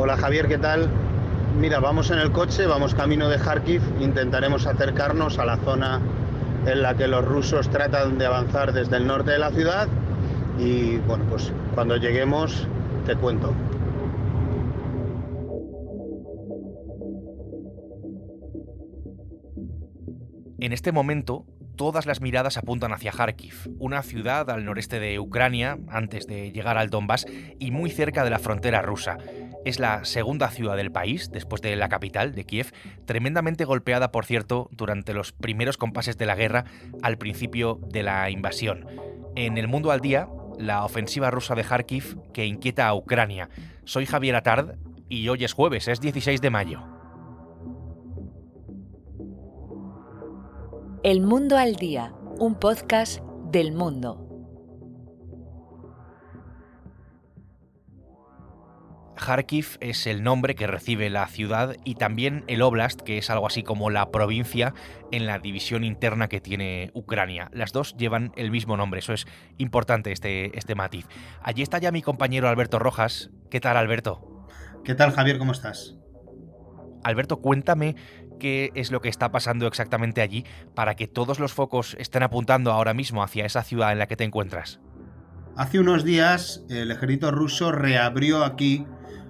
Hola Javier, ¿qué tal? Mira, vamos en el coche, vamos camino de Kharkiv, intentaremos acercarnos a la zona en la que los rusos tratan de avanzar desde el norte de la ciudad y bueno, pues cuando lleguemos te cuento. En este momento, todas las miradas apuntan hacia Kharkiv, una ciudad al noreste de Ucrania, antes de llegar al Donbass, y muy cerca de la frontera rusa. Es la segunda ciudad del país, después de la capital, de Kiev, tremendamente golpeada, por cierto, durante los primeros compases de la guerra, al principio de la invasión. En El Mundo al Día, la ofensiva rusa de Kharkiv que inquieta a Ucrania. Soy Javier Atard y hoy es jueves, es 16 de mayo. El Mundo al Día, un podcast del Mundo. Kharkiv es el nombre que recibe la ciudad y también el Oblast, que es algo así como la provincia en la división interna que tiene Ucrania. Las dos llevan el mismo nombre, eso es importante este matiz. Allí está ya mi compañero Alberto Rojas. ¿Qué tal, Alberto? ¿Qué tal Javier? ¿Cómo estás? Alberto, cuéntame qué es lo que está pasando exactamente allí para que todos los focos estén apuntando ahora mismo hacia esa ciudad en la que te encuentras. Hace unos días el ejército ruso reabrió aquí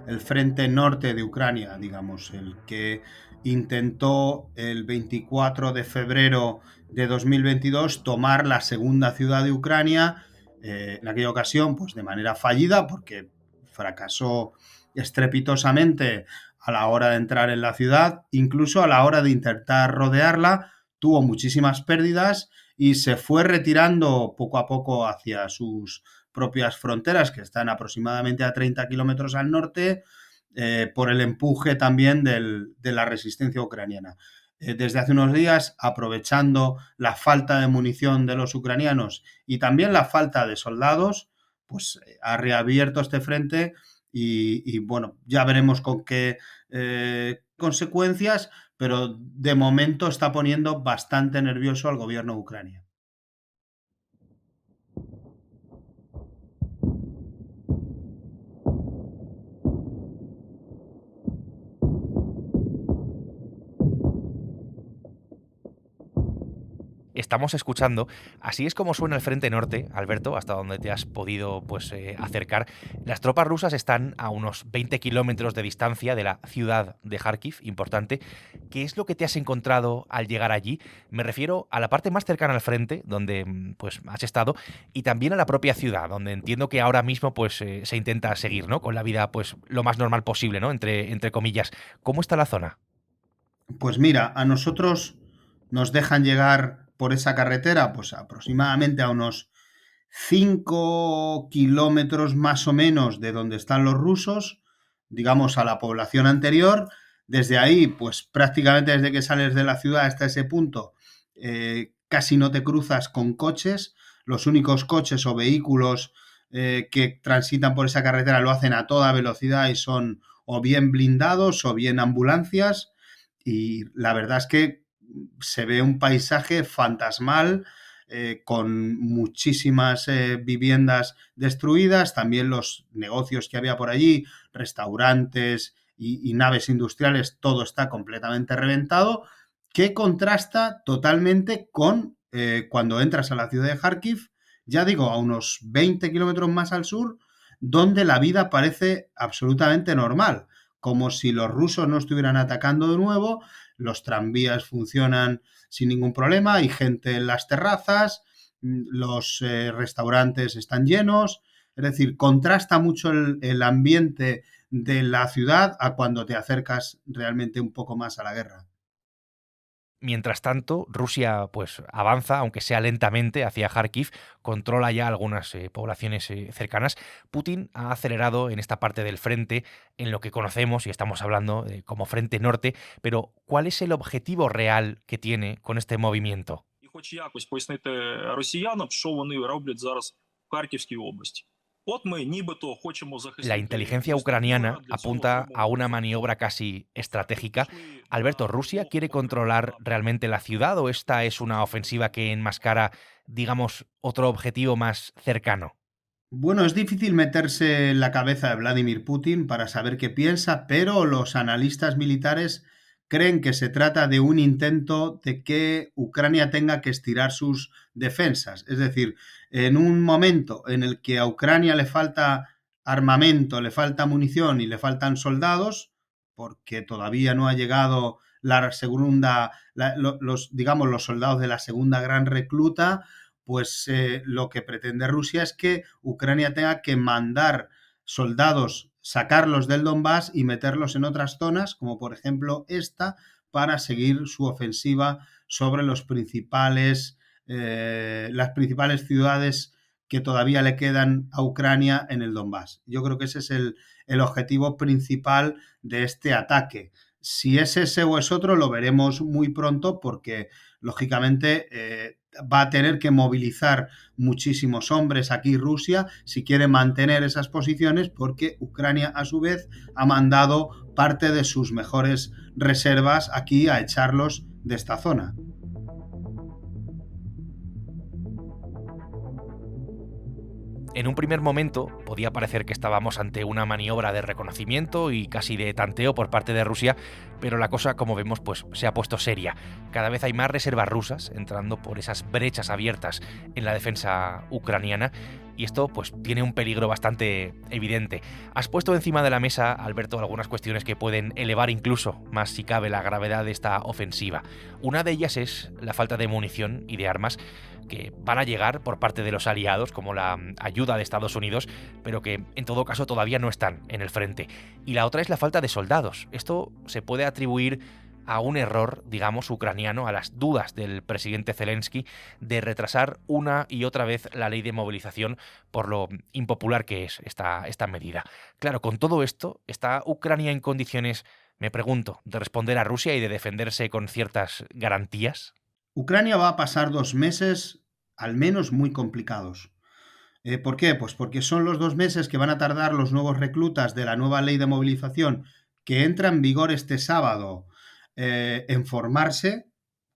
el frente norte de Ucrania, digamos, el que intentó el 24 de febrero de 2022 tomar la segunda ciudad de Ucrania, en aquella ocasión pues de manera fallida porque fracasó estrepitosamente a la hora de entrar en la ciudad, incluso a la hora de intentar rodearla, tuvo muchísimas pérdidas y se fue retirando poco a poco hacia sus propias fronteras, que están aproximadamente a 30 kilómetros al norte, por el empuje también de la resistencia ucraniana. Desde hace unos días, aprovechando la falta de munición de los ucranianos y también la falta de soldados, pues ha reabierto este frente y bueno, ya veremos con qué consecuencias, pero de momento está poniendo bastante nervioso al gobierno de Ucrania. Estamos escuchando, así es como suena el frente norte, Alberto, hasta donde te has podido acercar. Las tropas rusas están a unos 20 kilómetros de distancia de la ciudad de Kharkiv, importante. ¿Qué es lo que te has encontrado al llegar allí? Me refiero a la parte más cercana al frente, donde pues has estado, y también a la propia ciudad, donde entiendo que ahora mismo se intenta seguir, ¿no? Con la vida pues lo más normal posible, ¿no? Entre comillas. ¿Cómo está la zona? Pues mira, a nosotros nos dejan llegar por esa carretera, pues aproximadamente a unos 5 kilómetros más o menos de donde están los rusos, digamos a la población anterior. Desde ahí, pues prácticamente desde que sales de la ciudad hasta ese punto, casi no te cruzas con coches. Los únicos coches o vehículos que transitan por esa carretera lo hacen a toda velocidad y son o bien blindados o bien ambulancias y la verdad es que se ve un paisaje fantasmal, con muchísimas viviendas destruidas, también los negocios que había por allí, restaurantes y naves industriales, todo está completamente reventado, que contrasta totalmente con cuando entras a la ciudad de Kharkiv, ya digo, a unos 20 kilómetros más al sur, donde la vida parece absolutamente normal, como si los rusos no estuvieran atacando de nuevo, los tranvías funcionan sin ningún problema, hay gente en las terrazas, los restaurantes están llenos, es decir, contrasta mucho el ambiente de la ciudad a cuando te acercas realmente un poco más a la guerra. Mientras tanto, Rusia pues avanza, aunque sea lentamente, hacia Kharkiv, controla ya algunas poblaciones cercanas. Putin ha acelerado en esta parte del frente, en lo que conocemos y estamos hablando como Frente Norte, pero ¿cuál es el objetivo real que tiene con este movimiento? І хоч якось пояснити росіянам, що вони роблять зараз в Харківській області. От ми нібито хочемо La захистити inteligencia місто Буча, ucraniana для цього apunta робимо a una все maniobra можливе. casi estratégica. Пішли Alberto, на ¿Rusia допомогу quiere окремим controlar штабам. realmente la ciudad o esta es una ofensiva que enmascara, digamos, otro objetivo más cercano? Bueno, es difícil meterse en la cabeza de Vladimir Putin para saber qué piensa, pero los analistas militares creen que se trata de un intento de que Ucrania tenga que estirar sus defensas. Es decir, en un momento en el que a Ucrania le falta armamento, le falta munición y le faltan soldados, porque todavía no ha llegado la segunda, digamos, los soldados de la segunda gran recluta, pues lo que pretende Rusia es que Ucrania tenga que mandar soldados, sacarlos del Donbass y meterlos en otras zonas, como por ejemplo esta, para seguir su ofensiva sobre las principales ciudades que todavía le quedan a Ucrania en el Donbass. Yo creo que ese es el objetivo principal de este ataque. Si es ese o es otro, lo veremos muy pronto porque, lógicamente, va a tener que movilizar muchísimos hombres aquí Rusia si quiere mantener esas posiciones, porque Ucrania a su vez ha mandado parte de sus mejores reservas aquí a echarlos de esta zona. En un primer momento podía parecer que estábamos ante una maniobra de reconocimiento y casi de tanteo por parte de Rusia, pero la cosa, como vemos, pues se ha puesto seria. Cada vez hay más reservas rusas entrando por esas brechas abiertas en la defensa ucraniana y esto pues tiene un peligro bastante evidente. Has puesto encima de la mesa, Alberto, algunas cuestiones que pueden elevar incluso más si cabe la gravedad de esta ofensiva. Una de ellas es la falta de munición y de armas que van a llegar por parte de los aliados, como la ayuda de Estados Unidos, pero que en todo caso todavía no están en el frente. Y la otra es la falta de soldados. Esto se puede atribuir a un error, digamos, ucraniano, a las dudas del presidente Zelensky de retrasar una y otra vez la ley de movilización por lo impopular que es esta medida. Claro, con todo esto, ¿está Ucrania en condiciones, me pregunto, de responder a Rusia y de defenderse con ciertas garantías? Ucrania va a pasar 2 meses al menos muy complicados. ¿Por qué? Pues porque son los 2 meses que van a tardar los nuevos reclutas de la nueva ley de movilización que entra en vigor este sábado en formarse,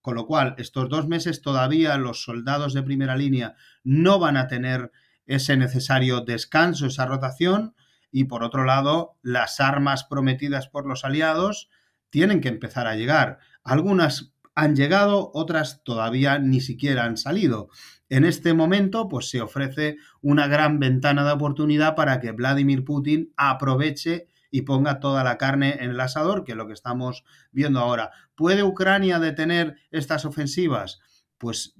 con lo cual estos 2 meses todavía los soldados de primera línea no van a tener ese necesario descanso, esa rotación, y por otro lado las armas prometidas por los aliados tienen que empezar a llegar. Algunas han llegado, otras todavía ni siquiera han salido. En este momento, pues se ofrece una gran ventana de oportunidad para que Vladimir Putin aproveche y ponga toda la carne en el asador, que es lo que estamos viendo ahora. ¿Puede Ucrania detener estas ofensivas? Pues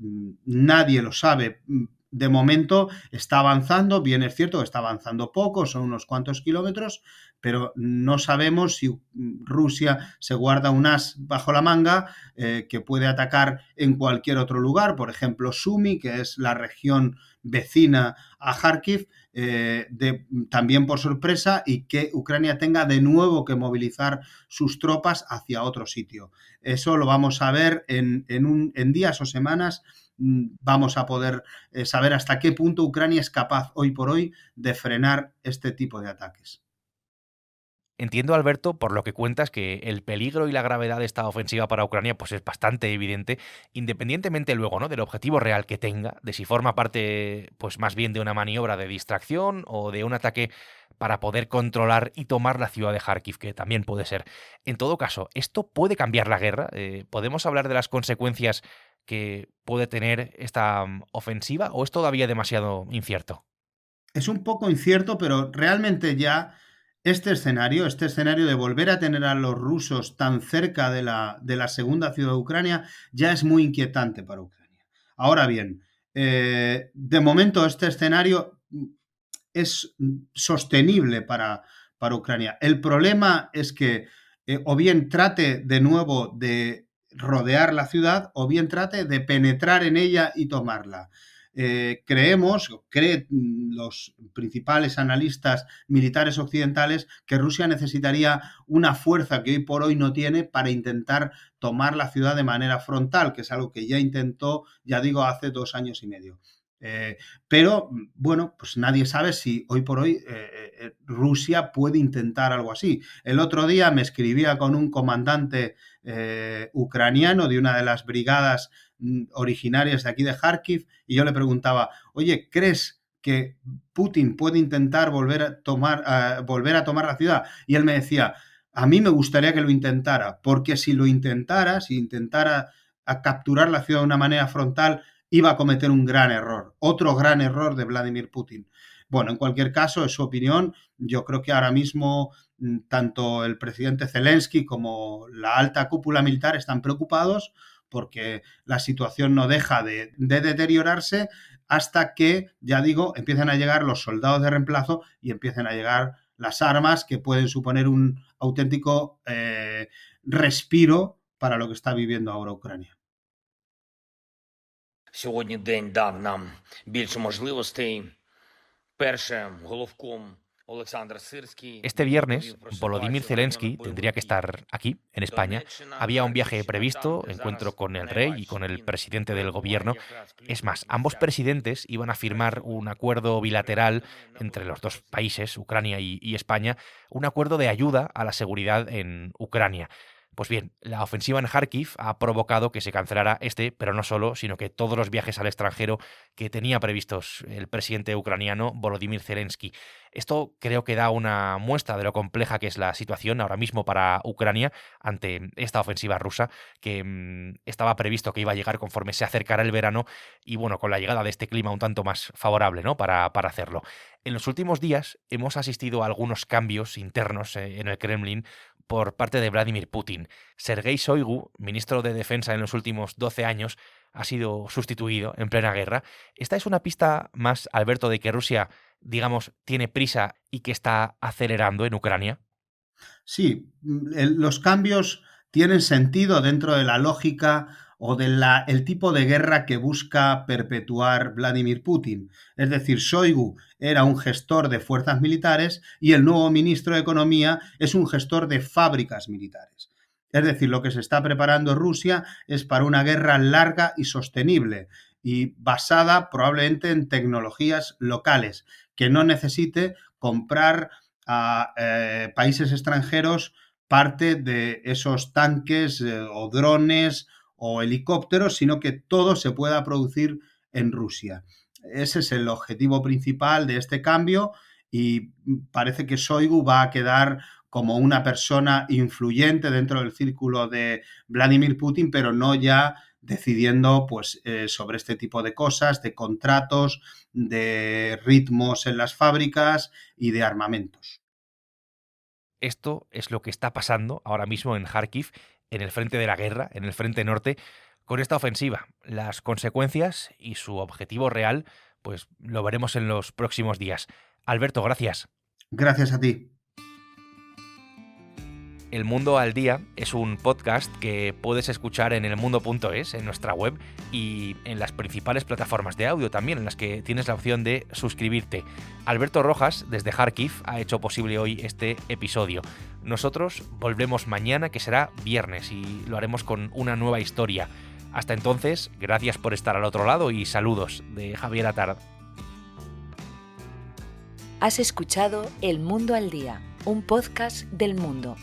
nadie lo sabe. De momento está avanzando, bien es cierto que está avanzando poco, son unos cuantos kilómetros, pero no sabemos si Rusia se guarda un as bajo la manga que puede atacar en cualquier otro lugar, por ejemplo Sumy, que es la región vecina a Kharkiv, también por sorpresa, y que Ucrania tenga de nuevo que movilizar sus tropas hacia otro sitio. Eso lo vamos a ver en días o semanas. Vamos a poder saber hasta qué punto Ucrania es capaz hoy por hoy de frenar este tipo de ataques. Entiendo, Alberto, por lo que cuentas, que el peligro y la gravedad de esta ofensiva para Ucrania pues es bastante evidente, independientemente luego, ¿no?, del objetivo real que tenga, de si forma parte pues más bien de una maniobra de distracción o de un ataque para poder controlar y tomar la ciudad de Kharkiv, que también puede ser. En todo caso, ¿esto puede cambiar la guerra? ¿Podemos hablar de las consecuencias que puede tener esta ofensiva o es todavía demasiado incierto? Es un poco incierto, pero realmente ya este escenario de volver a tener a los rusos tan cerca de la segunda ciudad de Ucrania, ya es muy inquietante para Ucrania. Ahora bien, de momento este escenario es sostenible para Ucrania. El problema es que o bien trate de nuevo de rodear la ciudad o bien trate de penetrar en ella y tomarla. Creen los principales analistas militares occidentales que Rusia necesitaría una fuerza que hoy por hoy no tiene para intentar tomar la ciudad de manera frontal, que es algo que ya intentó, ya digo, hace 2 años y medio. Pero, bueno, pues nadie sabe si hoy por hoy Rusia puede intentar algo así. El otro día me escribía con un comandante ucraniano de una de las brigadas originarias de aquí de Kharkiv y yo le preguntaba, oye, ¿crees que Putin puede intentar volver a tomar la ciudad? Y él me decía, a mí me gustaría que lo intentara, porque si intentara a capturar la ciudad de una manera frontal, iba a cometer un gran error, otro gran error de Vladimir Putin. Bueno, en cualquier caso, es su opinión. Yo creo que ahora mismo tanto el presidente Zelensky como la alta cúpula militar están preocupados porque la situación no deja de deteriorarse hasta que, ya digo, empiecen a llegar los soldados de reemplazo y empiecen a llegar las armas que pueden suponer un auténtico respiro para lo que está viviendo ahora Ucrania. Сьогодні день дав нам більше можливостей. Перше, головком Олександр Сирський. Este viernes, Volodymyr Zelensky tendría que estar aquí, en España. Había un viaje previsto, encuentro con el rey y con el presidente del gobierno. Es más, ambos presidentes iban a firmar un acuerdo bilateral entre los dos países, Ucrania y España, un acuerdo de ayuda a la seguridad en Ucrania. Pues bien, la ofensiva en Kharkiv ha provocado que se cancelara pero no solo, sino que todos los viajes al extranjero que tenía previstos el presidente ucraniano Volodymyr Zelensky. Esto creo que da una muestra de lo compleja que es la situación ahora mismo para Ucrania ante esta ofensiva rusa que estaba previsto que iba a llegar conforme se acercara el verano y bueno, con la llegada de este clima un tanto más favorable, ¿no?, para hacerlo. En los últimos días hemos asistido a algunos cambios internos en el Kremlin por parte de Vladimir Putin. Sergei Shoigu, ministro de Defensa en los últimos 12 años, ha sido sustituido en plena guerra. ¿Esta es una pista más, Alberto, de que Rusia, digamos, tiene prisa y que está acelerando en Ucrania? Sí, los cambios tienen sentido dentro de la lógica o el tipo de guerra que busca perpetuar Vladimir Putin. Es decir, Shoigu era un gestor de fuerzas militares y el nuevo ministro de Economía es un gestor de fábricas militares. Es decir, lo que se está preparando Rusia es para una guerra larga y sostenible y basada probablemente en tecnologías locales, que no necesite comprar a países extranjeros parte de esos tanques o drones o helicópteros, sino que todo se pueda producir en Rusia. Ese es el objetivo principal de este cambio y parece que Shoigu va a quedar como una persona influyente dentro del círculo de Vladimir Putin, pero no ya decidiendo pues, sobre este tipo de cosas, de contratos, de ritmos en las fábricas y de armamentos. Esto es lo que está pasando ahora mismo en Kharkiv, en el frente de la guerra, en el frente norte, con esta ofensiva. Las consecuencias y su objetivo real, pues lo veremos en los próximos días. Alberto, gracias. Gracias a ti. El Mundo al Día es un podcast que puedes escuchar en elmundo.es, en nuestra web, y en las principales plataformas de audio también, en las que tienes la opción de suscribirte. Alberto Rojas, desde Kharkiv, ha hecho posible hoy este episodio. Nosotros volvemos mañana, que será viernes, y lo haremos con una nueva historia. Hasta entonces, gracias por estar al otro lado y saludos de Javier Atard. Has escuchado El Mundo al Día, un podcast del Mundo.